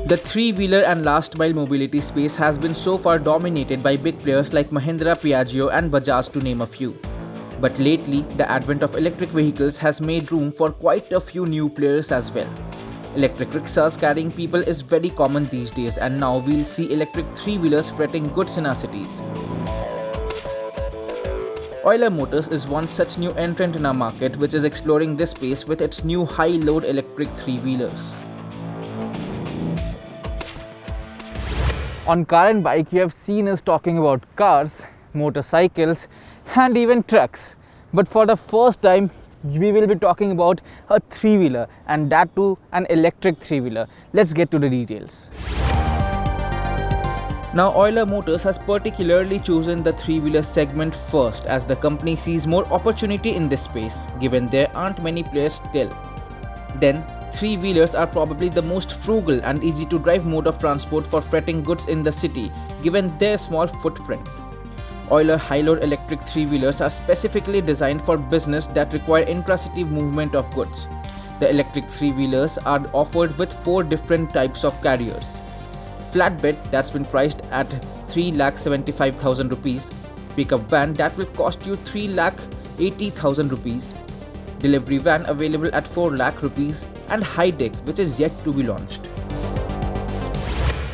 The three-wheeler and last-mile mobility space has been so far dominated by big players like Mahindra, Piaggio and Bajaj to name a few. But lately, the advent of electric vehicles has made room for quite a few new players as well. Electric rickshaws carrying people is very common these days, and now we'll see electric three-wheelers freighting goods in our cities. Euler Motors is one such new entrant in our market which is exploring this space with its new high-load electric three-wheelers. On Car and Bike, you have seen us talking about cars, motorcycles and even trucks. But for the first time, we will be talking about a three-wheeler, and that too an electric three-wheeler. Let's get to the details. Now, Euler Motors has particularly chosen the three-wheeler segment first as the company sees more opportunity in this space, given there aren't many players still. Then, three-wheelers are probably the most frugal and easy to drive mode of transport for freighting goods in the city, given their small footprint. Euler high-load electric three-wheelers are specifically designed for business that require intra-city movement of goods. The electric three-wheelers are offered with 4 different types of carriers. Flatbed, that's been priced at 3,75,000 rupees. Pickup van, that will cost you 3,80,000 rupees. Delivery van available at 4 lakh rupees, and high deck, which is yet to be launched.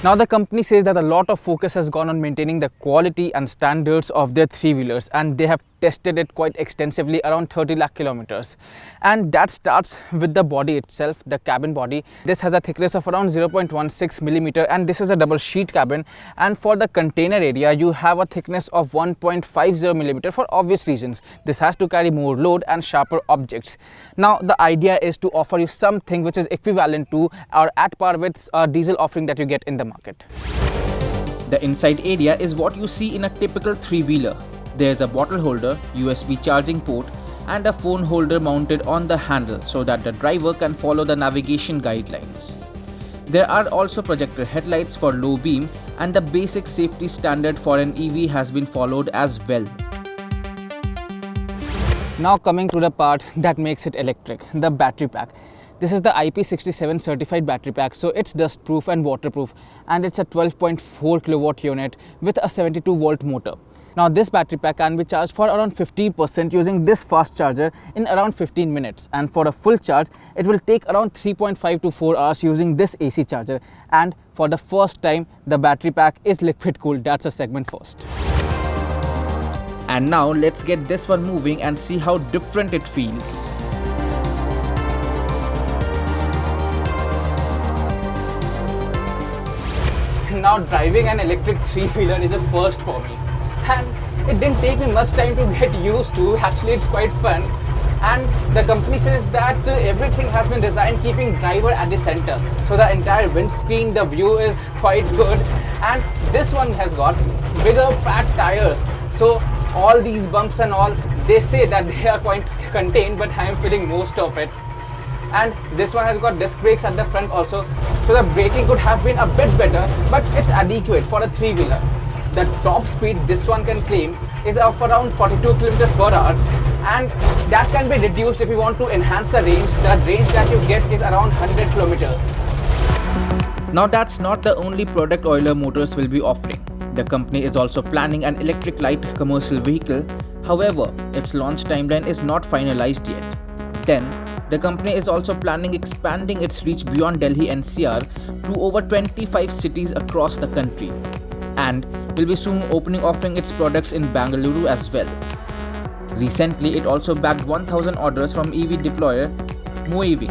Now the company says that a lot of focus has gone on maintaining the quality and standards of their three-wheelers, and they have tested it quite extensively, around 30 lakh kilometers. And that starts with the body itself, the cabin body. This has a thickness of around 0.16 millimeter, and this is a double sheet cabin. And for the container area, you have a thickness of 1.50 millimeter for obvious reasons. This has to carry more load and sharper objects. Now the idea is to offer you something which is equivalent to or at par with a diesel offering that you get in the market. The inside area is what you see in a typical three-wheeler. There's a bottle holder, USB charging port and a phone holder mounted on the handle so that the driver can follow the navigation guidelines. There are also projector headlights for low beam, and the basic safety standard for an EV has been followed as well. Now coming to the part that makes it electric, the battery pack. This is the IP67 certified battery pack, so it's dust proof and waterproof, and it's a 12.4 kilowatt unit with a 72 volt motor. Now this battery pack can be charged for around 50% using this fast charger in around 15 minutes, and for a full charge it will take around 3.5 to 4 hours using this AC charger. And for the first time, the battery pack is liquid cooled. That's a segment first. And now let's get this one moving and see how different it feels. Now driving an electric three-wheeler is a first for me, and it didn't take me much time to get used to. Actually, it's quite fun, and the company says that everything has been designed keeping driver at the center, so the entire windscreen, the view is quite good. And this one has got bigger fat tires, so all these bumps and all, they say that they are quite contained, but I am feeling most of it. And this one has got disc brakes at the front also, so the braking could have been a bit better, but it's adequate for a three-wheeler. The top speed this one can claim is of around 42 km per hour, and that can be reduced if you want to enhance the range. The range that you get is around 100 kilometers. Now that's not the only product Euler Motors will be offering. The company is also planning an electric light commercial vehicle. However, its launch timeline is not finalized yet. Then, the company is also planning expanding its reach beyond Delhi NCR to over 25 cities across the country, and will be soon offering its products in Bengaluru as well. Recently, it also bagged 1,000 orders from EV deployer Moevi.